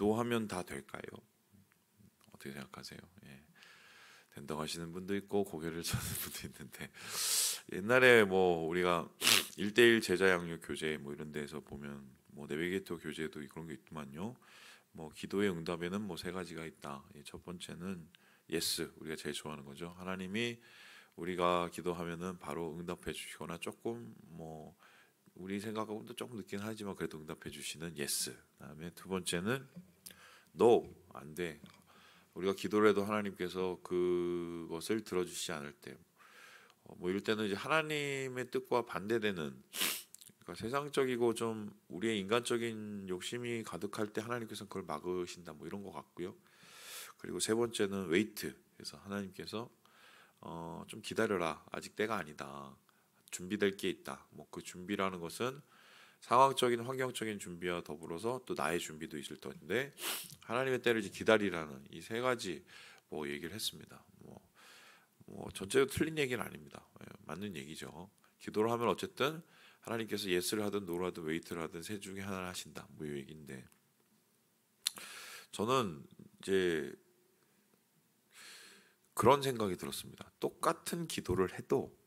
기도하면 다 될까요? 어떻게 생각하세요? 예. 된다고 하시는 분도 있고 고개를 저는 분도 있는데, 옛날에 뭐 우리가 1대1 제자 양육 교재 뭐 이런 데서 보면 뭐 내비게이터 교재도 그런 게 있더만요. 뭐 기도의 응답에는 뭐 세 가지가 있다. 첫 번째는 예스, 우리가 제일 좋아하는 거죠. 하나님이 우리가 기도하면은 바로 응답해 주시거나 조금 뭐 우리 생각하고도 조금 늦긴 하지만 그래도 응답해 주시는 예스. 그다음에 두 번째는 no, 안 돼. 우리가 기도를 해도 하나님께서 그것을 들어주시지 않을 때, 뭐 이럴 때는 이제 하나님의 뜻과 반대되는, 그러니까 세상적이고 좀 우리의 인간적인 욕심이 가득할 때 하나님께서 그걸 막으신다, 뭐 이런 것 같고요. 그리고 세 번째는 웨이트. 그래서 하나님께서 좀 기다려라, 아직 때가 아니다, 준비될 게 있다. 뭐 그 준비라는 것은 상황적인 환경적인 준비와 더불어서 또 나의 준비도 있을 텐데, 하나님의 때를 이제 기다리라는 이 세 가지 뭐 얘기를 했습니다. 뭐 전체적으로 틀린 얘기는 아닙니다. 맞는 얘기죠. 기도를 하면 어쨌든 하나님께서 예스를 하든 노를 하든 웨이트를 하든 셋 중에 하나를 하신다, 뭐 이 얘기인데, 저는 이제 그런 생각이 들었습니다. 똑같은 기도를 해도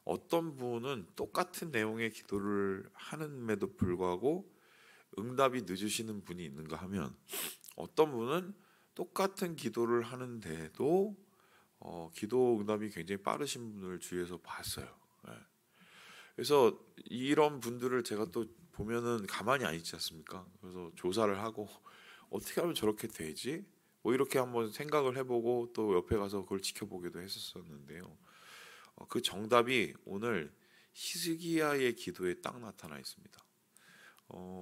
어떤 분은 똑같은 내용의 기도를 하는데도 불구하고 응답이 늦으시는 분이 있는가 하면, 어떤 분은 똑같은 기도를 하는데도 기도 응답이 굉장히 빠르신 분을 주위에서 봤어요. 예. 그래서 이런 분들을 제가 또 보면은 가만히 안 있지 않습니까? 그래서 조사를 하고 어떻게 하면 저렇게 되지? 뭐 이렇게 한번 생각을 해보고 또 옆에 가서 그걸 지켜보기도 했었는데요. 그 정답이 오늘 히스기야의 기도에 딱 나타나 있습니다.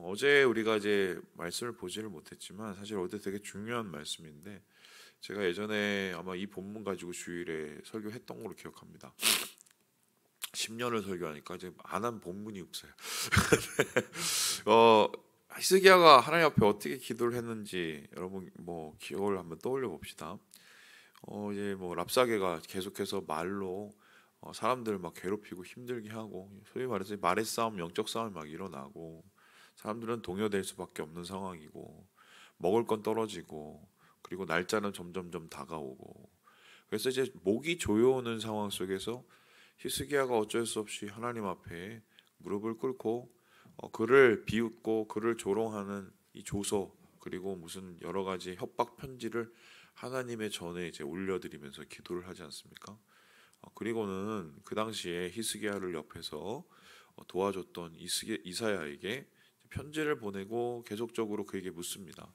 어제 우리가 이제 말씀을 보지를 못했지만 사실 어제 되게 중요한 말씀인데, 제가 예전에 아마 이 본문 가지고 주일에 설교했던 걸로 기억합니다. 10년을 설교하니까 이제 안 한 본문이 없어요. 히스기야가 하나님 앞에 어떻게 기도를 했는지 여러분 뭐 기억을 한번 떠올려 봅시다. 이제 뭐 랍사게가 계속해서 말로 사람들을 막 괴롭히고 힘들게 하고, 소위 말해서 말의 싸움, 영적 싸움이 막 일어나고, 사람들은 동요될 수밖에 없는 상황이고, 먹을 건 떨어지고, 그리고 날짜는 점점점 다가오고, 그래서 이제 목이 조여오는 상황 속에서 히스기야가 어쩔 수 없이 하나님 앞에 무릎을 꿇고 그를 비웃고 그를 조롱하는 이 조서, 그리고 무슨 여러 가지 협박 편지를 하나님의 전에 이제 올려드리면서 기도를 하지 않습니까? 그리고는 그 당시에 히스기야를 옆에서 도와줬던 이사야에게 편지를 보내고 계속적으로 그에게 묻습니다.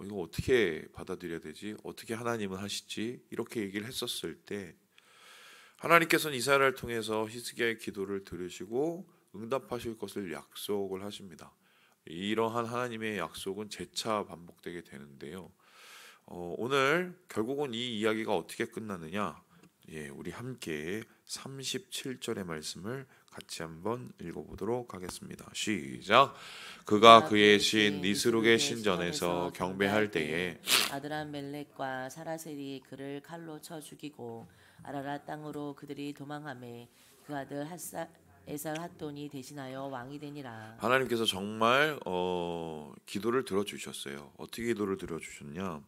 이거 어떻게 받아들여야 되지? 어떻게 하나님은 하시지? 이렇게 얘기를 했었을 때 하나님께서는 이사야를 통해서 히스기야의 기도를 들으시고 응답하실 것을 약속을 하십니다. 이러한 하나님의 약속은 재차 반복되게 되는데요. 오늘 결국은 이 이야기가 어떻게 끝나느냐? 우리 함께 37절의 말씀을 같이 한번 읽어보도록 하겠습니다. 시작. 그가 그의 신 니스룩의 신전에서 경배할 때에 아드람멜렉과 사라셀이 그를 칼로 쳐 죽이고 아라랏 땅으로 그들이 도망하매 그 아들 에살핫돈이 대신하여 왕이 되니라. 하나님께서 정말 기도를 들어주셨어요. 어떻게 기도를 들어주셨냐?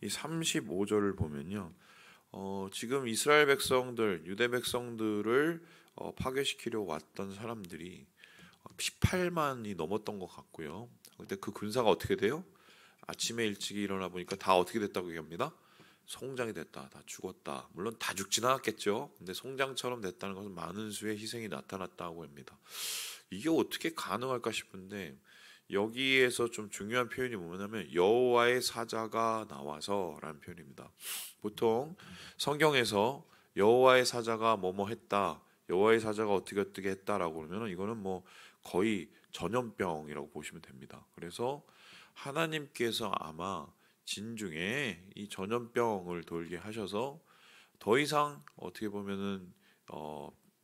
이 35절을 보면요, 지금 이스라엘 백성들, 유대 백성들을 파괴시키려 왔던 사람들이 18만이 넘었던 것 같고요. 근데 그 군사가 어떻게 돼요? 아침에 일찍 일어나 보니까 다 어떻게 됐다고 얘기합니다. 송장이 됐다, 다 죽었다. 물론 다 죽진 않았겠죠. 근데 송장처럼 됐다는 것은 많은 수의 희생이 나타났다고 합니다. 이게 어떻게 가능할까 싶은데, 여기에서 좀 중요한 표현이 뭐냐면 여호와의 사자가 나와서라는 표현입니다. 보통 성경에서 여호와의 사자가 뭐뭐 했다, 여호와의 사자가 어떻게 어떻게 했다라고 그러면 이거는 뭐 거의 전염병이라고 보시면 됩니다. 그래서 하나님께서 아마 진중에 이 전염병을 돌게 하셔서 더 이상 어떻게 보면은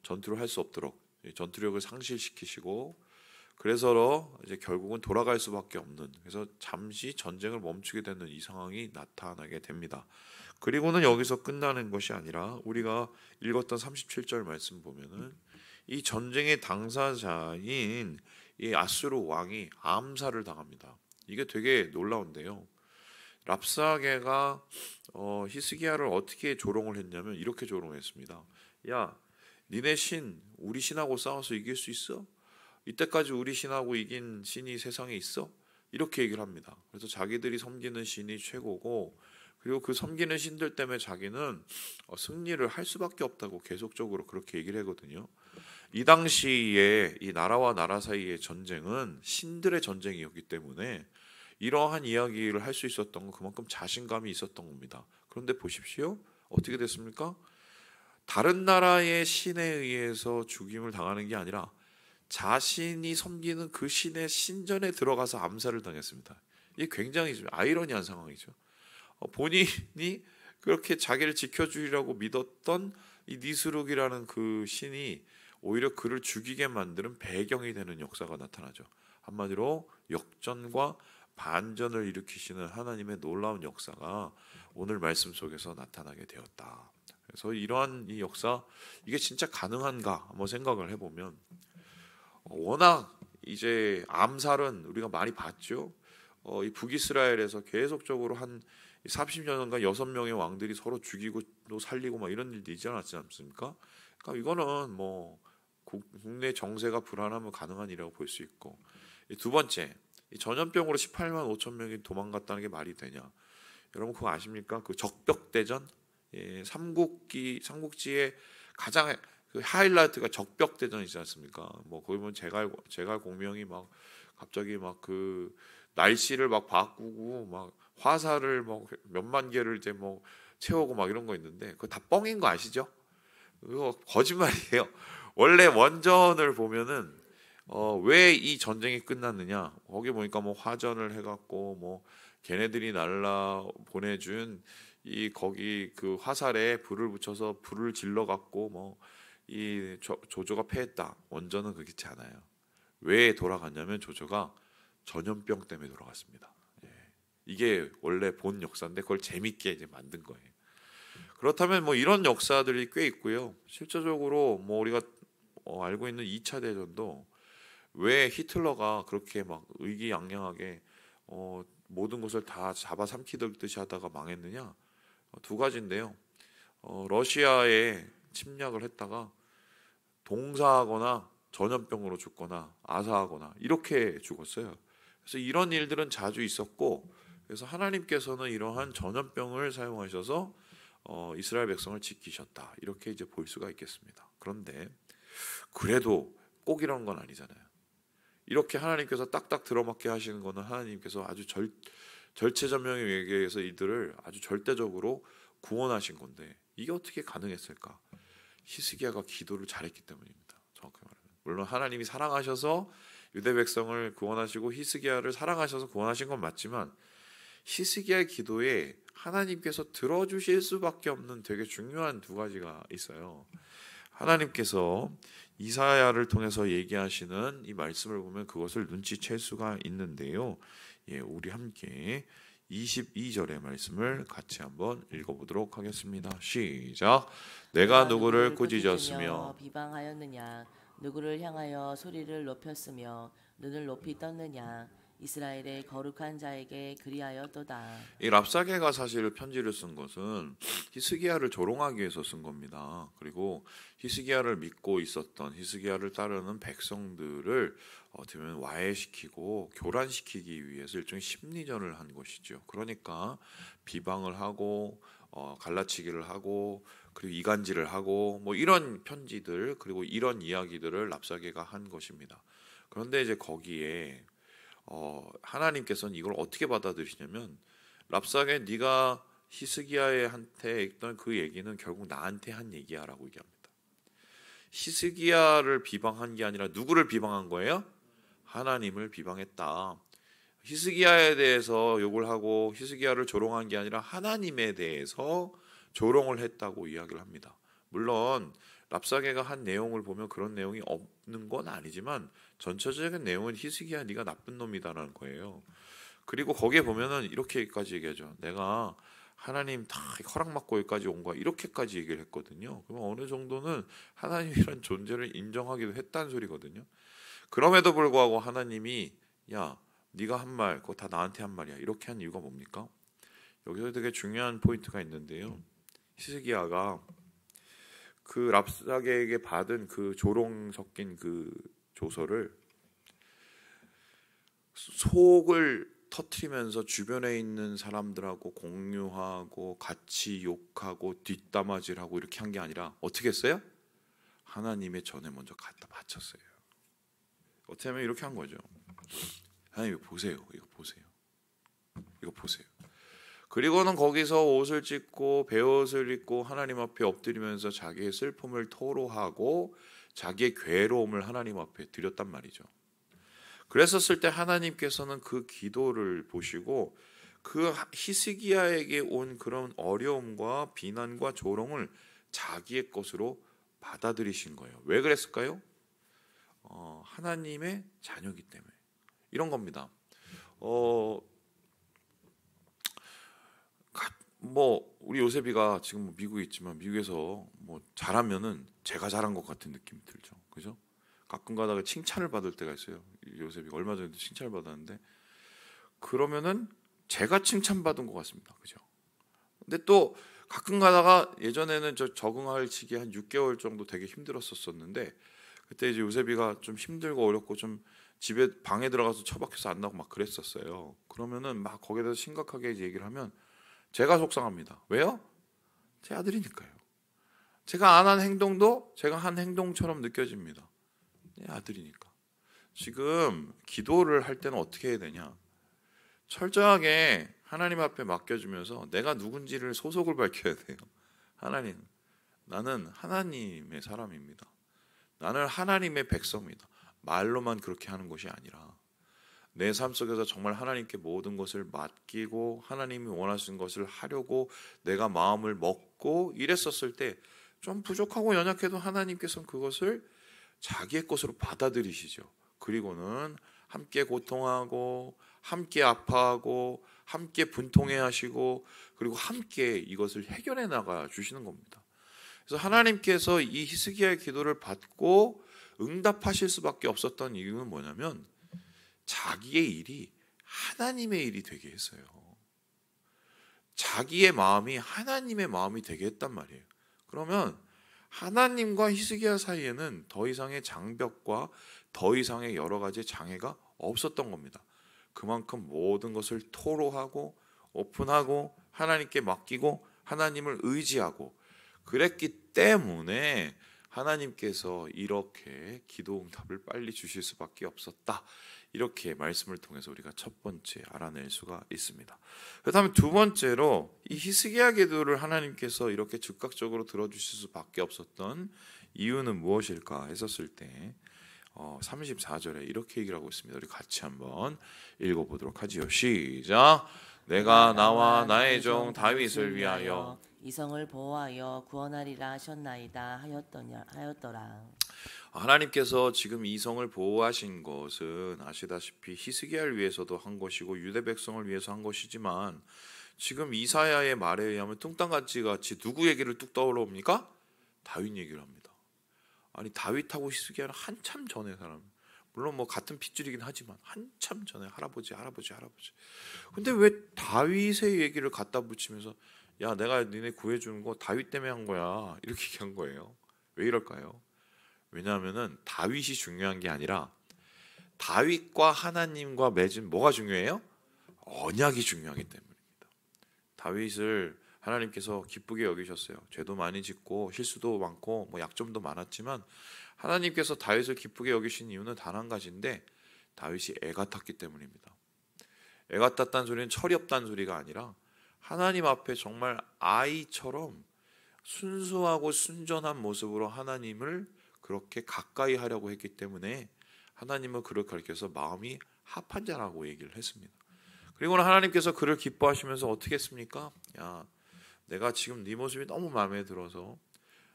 전투를 할 수 없도록 전투력을 상실시키시고, 그래서 이제 결국은 돌아갈 수밖에 없는, 그래서 잠시 전쟁을 멈추게 되는 이 상황이 나타나게 됩니다. 그리고는 여기서 끝나는 것이 아니라 우리가 읽었던 37절 말씀 보면은 이 전쟁의 당사자인 이 아수르 왕이 암살을 당합니다. 이게 되게 놀라운데요. 랍사게가 히스기야를 어떻게 조롱을 했냐면 이렇게 조롱했습니다. 야, 니네 신 우리 신하고 싸워서 이길 수 있어? 이때까지 우리 신하고 이긴 신이 세상에 있어? 이렇게 얘기를 합니다. 그래서 자기들이 섬기는 신이 최고고, 그리고 그 섬기는 신들 때문에 자기는 승리를 할 수밖에 없다고 계속적으로 그렇게 얘기를 하거든요. 이 당시에 이 나라와 나라 사이의 전쟁은 신들의 전쟁이었기 때문에 이러한 이야기를 할 수 있었던 건 그만큼 자신감이 있었던 겁니다. 그런데 보십시오. 어떻게 됐습니까? 다른 나라의 신에 의해서 죽임을 당하는 게 아니라 자신이 섬기는 그 신의 신전에 들어가서 암살을 당했습니다. 이게 굉장히 좀 아이러니한 상황이죠. 본인이 그렇게 자기를 지켜주리라고 믿었던 이 니스룩이라는 그 신이 오히려 그를 죽이게 만드는 배경이 되는 역사가 나타나죠. 한마디로 역전과 반전을 일으키시는 하나님의 놀라운 역사가 오늘 말씀 속에서 나타나게 되었다. 그래서 이러한 이 역사, 이게 진짜 가능한가 한번 생각을 해보면, 워낙 이제 암살은 우리가 많이 봤죠. 이 북이스라엘에서 계속적으로 한 30년간 6명의 왕들이 서로 죽이고 또 살리고 막 이런 일도 있지 않았지 않습니까? 그러니까 이거는 뭐 국내 정세가 불안하면 가능한 일이라고 볼 수 있고, 두 번째, 이 전염병으로 18만 5천 명이 도망갔다는 게 말이 되냐? 여러분 그거 아십니까? 그 적벽대전, 삼국지의 가장 그 하이라이트가 적벽대전이지 않습니까? 뭐 거기 보면 제갈 공명이 막 갑자기 막 그 날씨를 막 바꾸고 막 화살을 뭐 몇만 개를 이제 뭐 채우고 막 이런 거 있는데 그거 다 뻥인 거 아시죠? 그거 거짓말이에요. 원래 원전을 보면은 왜 이 전쟁이 끝났느냐? 거기 보니까 뭐 화전을 해갖고 뭐 걔네들이 날라 보내준 이 거기 그 화살에 불을 붙여서 불을 질러갖고 뭐 이 조조가 패했다. 원전은 그렇지 않아요. 왜 돌아갔냐면 조조가 전염병 때문에 돌아갔습니다. 예. 이게 원래 본 역사인데 그걸 재밌게 이제 만든 거예요. 그렇다면 뭐 이런 역사들이 꽤 있고요. 실제적으로 뭐 우리가 알고 있는 2차 대전도 왜 히틀러가 그렇게 막 의기양양하게 모든 것을 다 잡아삼키듯이 하다가 망했느냐? 두 가지인데요. 러시아에 침략을 했다가 동사하거나 전염병으로 죽거나 아사하거나 이렇게 죽었어요. 그래서 이런 일들은 자주 있었고, 그래서 하나님께서는 이러한 전염병을 사용하셔서 이스라엘 백성을 지키셨다. 이렇게 이제 볼 수가 있겠습니다. 그런데 그래도 꼭 이런 건 아니잖아요. 이렇게 하나님께서 딱딱 들어맞게 하시는 거는 하나님께서 아주 절체절명에 의해서 이들을 아주 절대적으로 구원하신 건데 이게 어떻게 가능했을까? 히스기야가 기도를 잘했기 때문입니다. 정확히 말하면. 물론 하나님이 사랑하셔서 유대 백성을 구원하시고 히스기야를 사랑하셔서 구원하신 건 맞지만 히스기야의 기도에 하나님께서 들어주실 수밖에 없는 되게 중요한 두 가지가 있어요. 하나님께서 이사야를 통해서 얘기하시는 이 말씀을 보면 그것을 눈치챌 수가 있는데요. 예, 우리 함께 22절의 말씀을 같이 한번 읽어보도록 하겠습니다. 시작. 내가 누구를 꾸짖었으며 비방하였느냐? 누구를 향하여 소리를 높였으며 눈을 높이 떴느냐? 이스라엘의 거룩한 자에게 그리하였도다. 이 랍사게가 사실 편지를 쓴 것은 히스기야를 조롱하기 위해서 쓴 겁니다. 그리고 히스기야를 믿고 있었던 히스기야를 따르는 백성들을 어떻게 보면 와해시키고 교란시키기 위해서 일종의 심리전을 한 것이죠. 그러니까 비방을 하고 갈라치기를 하고 그리고 이간질을 하고 뭐 이런 편지들 그리고 이런 이야기들을 랍사게가 한 것입니다. 그런데 이제 거기에 하나님께서는 이걸 어떻게 받아들이시냐면 랍사게 네가 히스기야한테 했던 그 얘기는 결국 나한테 한 얘기야라고 얘기합니다. 히스기야를 비방한 게 아니라 누구를 비방한 거예요? 하나님을 비방했다. 히스기야에 대해서 욕을 하고 히스기야를 조롱한 게 아니라 하나님에 대해서 조롱을 했다고 이야기를 합니다. 물론 랍사게가 한 내용을 보면 그런 내용이 없는 건 아니지만 전체적인 내용은 히스기야 네가 나쁜 놈이다라는 거예요. 그리고 거기에 보면은 이렇게까지 얘기하죠. 내가 하나님 다 허락받고 여기까지 온 거야. 이렇게까지 얘기를 했거든요. 그러면 어느 정도는 하나님이란 존재를 인정하기도 했다는 소리거든요. 그럼에도 불구하고 하나님이 야 네가 한 말 그거 다 나한테 한 말이야. 이렇게 한 이유가 뭡니까? 여기서 되게 중요한 포인트가 있는데요. 히스기야가 그 랍사게에게 받은 그 조롱 섞인 그 조서를 속을 터트리면서 주변에 있는 사람들하고 공유하고 같이 욕하고 뒷담화질하고 이렇게 한 게 아니라 어떻게 했어요? 하나님의 전에 먼저 갖다 바쳤어요. 어떻게 하면 이렇게 한 거죠. 하나님 이거 보세요. 이거 보세요. 이거 보세요. 그리고는 거기서 옷을 찢고 베옷을 입고 하나님 앞에 엎드리면서 자기의 슬픔을 토로하고 자기의 괴로움을 하나님 앞에 드렸단 말이죠. 그랬었을 때 하나님께서는 그 기도를 보시고 그 히스기야에게 온 그런 어려움과 비난과 조롱을 자기의 것으로 받아들이신 거예요. 왜 그랬을까요? 하나님의 자녀이기 때문에 이런 겁니다. 뭐 우리 요셉이가 지금 미국에 있지만 미국에서 뭐 잘하면은 제가 잘한 것 같은 느낌이 들죠. 그죠? 가끔 가다가 칭찬을 받을 때가 있어요. 요셉이가 얼마 전에도 칭찬을 받았는데 그러면은 제가 칭찬받은 것 같습니다. 그죠? 근데 또 가끔 가다가 예전에는 저 적응할 시기 한 6개월 정도 되게 힘들었었는데 그때 이제 요셉이가 좀 힘들고 어렵고 좀 집에 방에 들어가서 처박혀서 안 나고 막 그랬었어요. 그러면은 막 거기에 대해서 심각하게 얘기를 하면 제가 속상합니다. 왜요? 제 아들이니까요. 제가 안 한 행동도 제가 한 행동처럼 느껴집니다. 내 아들이니까. 지금 기도를 할 때는 어떻게 해야 되냐? 철저하게 하나님 앞에 맡겨주면서 내가 누군지를 소속을 밝혀야 돼요. 하나님, 나는 하나님의 사람입니다. 나는 하나님의 백성입니다. 말로만 그렇게 하는 것이 아니라 내 삶 속에서 정말 하나님께 모든 것을 맡기고 하나님이 원하시는 것을 하려고 내가 마음을 먹고 이랬었을 때 좀 부족하고 연약해도 하나님께서는 그것을 자기의 것으로 받아들이시죠. 그리고는 함께 고통하고 함께 아파하고 함께 분통해 하시고 그리고 함께 이것을 해결해 나가 주시는 겁니다. 그래서 하나님께서 이 히스기야의 기도를 받고 응답하실 수밖에 없었던 이유는 뭐냐면 자기의 일이 하나님의 일이 되게 했어요. 자기의 마음이 하나님의 마음이 되게 했단 말이에요. 그러면 하나님과 히스기야 사이에는 더 이상의 장벽과 더 이상의 여러 가지 장애가 없었던 겁니다. 그만큼 모든 것을 토로하고 오픈하고 하나님께 맡기고 하나님을 의지하고 그랬기 때문에 하나님께서 이렇게 기도 응답을 빨리 주실 수밖에 없었다. 이렇게 말씀을 통해서 우리가 첫 번째 알아낼 수가 있습니다. 그다음에 두 번째로 이 히스기야 기도를 하나님께서 이렇게 즉각적으로 들어주실 수밖에 없었던 이유는 무엇일까 했었을 때 34절에 이렇게 얘기를 하고 있습니다. 우리 같이 한번 읽어보도록 하지요. 시작. 내가 나와 나의 종 다윗을 위하여 이성을 보호하여 구원하리라 하셨나이다 하였더라. 하나님께서 지금 이성을 보호하신 것은 아시다시피 히스기야를 위해서도 한 것이고 유대 백성을 위해서 한 것이지만 지금 이사야의 말에 의하면 뚱땅같이 누구 얘기를 뚝 떠올라옵니까? 다윗 얘기를 합니다. 아니 다윗하고 히스기야는 한참 전의 사람. 물론 뭐 같은 핏줄이긴 하지만 한참 전에 할아버지. 근데 왜 다윗의 얘기를 갖다 붙이면서 야 내가 니네 구해주는 거 다윗 때문에 한 거야 이렇게 얘기한 거예요. 왜 이럴까요? 왜냐하면은 다윗이 중요한 게 아니라 다윗과 하나님과 맺은 뭐가 중요해요? 언약이 중요하기 때문입니다. 다윗을 하나님께서 기쁘게 여기셨어요. 죄도 많이 짓고 실수도 많고 뭐 약점도 많았지만 하나님께서 다윗을 기쁘게 여기신 이유는 단 한 가지인데 다윗이 애가 탔기 때문입니다. 애가 탔다는 소리는 철이 없다는 소리가 아니라 하나님 앞에 정말 아이처럼 순수하고 순전한 모습으로 하나님을 그렇게 가까이 하려고 했기 때문에 하나님은 그를 가리켜서 마음이 합한 자라고 얘기를 했습니다. 그리고는 하나님께서 그를 기뻐하시면서 어떻게 했습니까? 야, 내가 지금 네 모습이 너무 마음에 들어서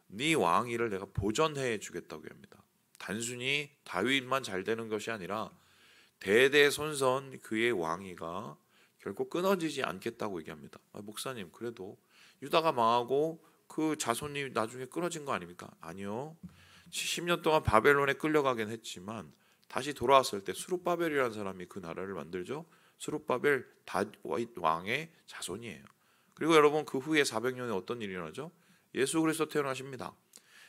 네 왕위를 내가 보전해 주겠다고 합니다. 단순히 다윗만 잘 되는 것이 아니라 대대손손 그의 왕위가 결코 끊어지지 않겠다고 얘기합니다. 목사님 그래도 유다가 망하고 그 자손이 나중에 끊어진 거 아닙니까? 아니요. 70년 동안 바벨론에 끌려가긴 했지만 다시 돌아왔을 때 스룹바벨이라는 사람이 그 나라를 만들죠. 스룹바벨 왕의 자손이에요. 그리고 여러분 그 후에 400년에 어떤 일이 일어나죠? 예수 그리스도 태어나십니다.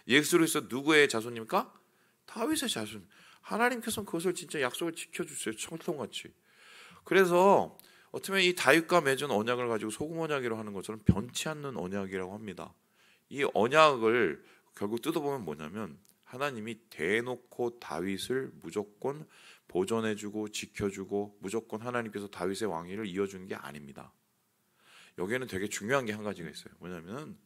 예수 그리스도 누구의 자손입니까? 다윗의 자손. 하나님께서 그것을 진짜 약속을 지켜주세요. 철통같이. 그래서 어쩌면 이 다윗과 맺은 언약을 가지고 소금 언약이라고 하는 것처럼 변치 않는 언약이라고 합니다. 이 언약을 결국 뜯어보면 뭐냐면 하나님이 대놓고 다윗을 무조건 보존해주고 지켜주고 무조건 하나님께서 다윗의 왕위를 이어주는 게 아닙니다. 여기에는 되게 중요한 게 한 가지가 있어요. 뭐냐면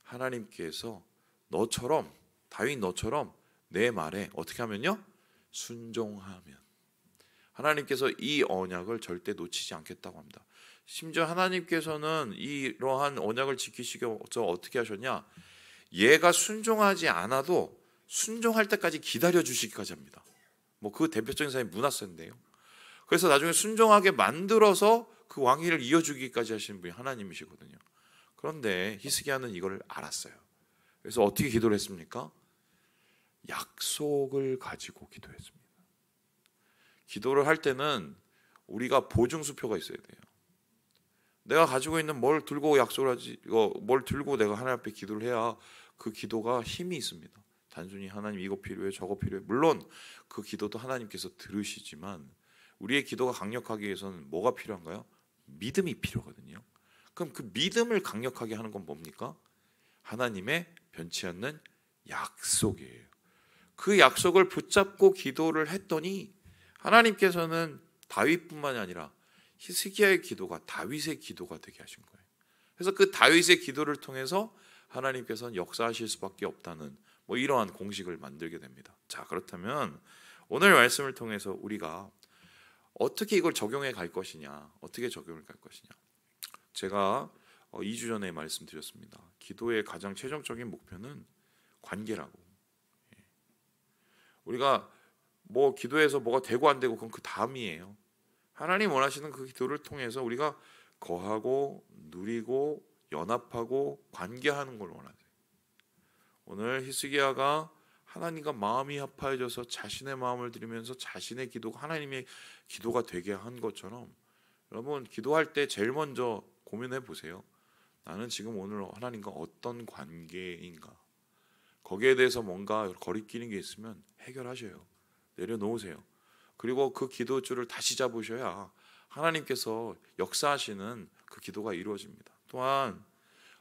하나님께서 너처럼 다윗 너처럼 내 말에 어떻게 하면요? 순종하면 하나님께서 이 언약을 절대 놓치지 않겠다고 합니다. 심지어 하나님께서는 이러한 언약을 지키시기 위해서 어떻게 하셨냐? 얘가 순종하지 않아도 순종할 때까지 기다려 주시기까지 합니다. 뭐 그 대표적인 사람이 므낫세인데요. 그래서 나중에 순종하게 만들어서 그 왕위를 이어주기까지 하시는 분이 하나님이시거든요. 그런데 히스기야는 이걸 알았어요. 그래서 어떻게 기도를 했습니까? 약속을 가지고 기도했습니다. 기도를 할 때는 우리가 보증수표가 있어야 돼요. 내가 가지고 있는 뭘 들고 약속을 하지, 뭘 들고 내가 하나님 앞에 기도를 해야 그 기도가 힘이 있습니다. 단순히 하나님 이거 필요해 저거 필요해, 물론 그 기도도 하나님께서 들으시지만 우리의 기도가 강력하기 위해서는 뭐가 필요한가요? 믿음이 필요하거든요. 그럼 그 믿음을 강력하게 하는 건 뭡니까? 하나님의 변치 않는 약속이에요. 그 약속을 붙잡고 기도를 했더니 하나님께서는 다윗뿐만이 아니라 히스기야의 기도가 다윗의 기도가 되게 하신 거예요. 그래서 그 다윗의 기도를 통해서 하나님께서는 역사하실 수밖에 없다는 뭐 이러한 공식을 만들게 됩니다. 자, 그렇다면 오늘 말씀을 통해서 우리가 어떻게 이걸 적용해 갈 것이냐, 어떻게 적용을 갈 것이냐. 제가 2주 전에 말씀드렸습니다. 기도의 가장 최종적인 목표는 관계라고. 우리가 뭐 기도해서 뭐가 되고 안 되고 그건 그 다음이에요. 하나님 원하시는 그 기도를 통해서 우리가 거하고 누리고 연합하고 관계하는 걸 원하세요. 오늘 히스기야가 하나님과 마음이 합하여져서 자신의 마음을 드리면서 자신의 기도가 하나님의 기도가 되게 한 것처럼 여러분 기도할 때 제일 먼저 고민해 보세요. 나는 지금 오늘 하나님과 어떤 관계인가? 거기에 대해서 뭔가 거리끼는 게 있으면 해결하셔요. 내려놓으세요. 그리고 그 기도줄을 다시 잡으셔야 하나님께서 역사하시는 그 기도가 이루어집니다. 또한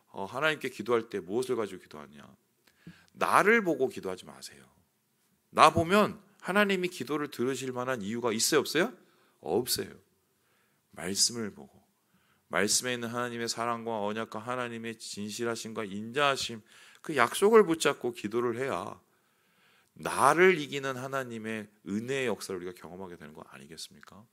하나님께 기도할 때 무엇을 가지고 기도하냐? 나를 보고 기도하지 마세요. 나 보면 하나님이 기도를 들으실 만한 이유가 있어요, 없어요? 없어요. 말씀을 보고 말씀에 있는 하나님의 사랑과 언약과 하나님의 진실하심과 인자하심, 그 약속을 붙잡고 기도를 해야 나를 이기는 하나님의 은혜의 역사를 우리가 경험하게 되는 거 아니겠습니까?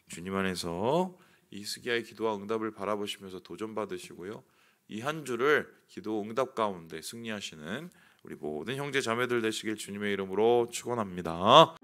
주님 안에서 히스기야의 기도와 응답을 바라보시면서 도전받으시고요. 이 한 주를 기도 응답 가운데 승리하시는 우리 모든 형제 자매들 되시길 주님의 이름으로 축원합니다.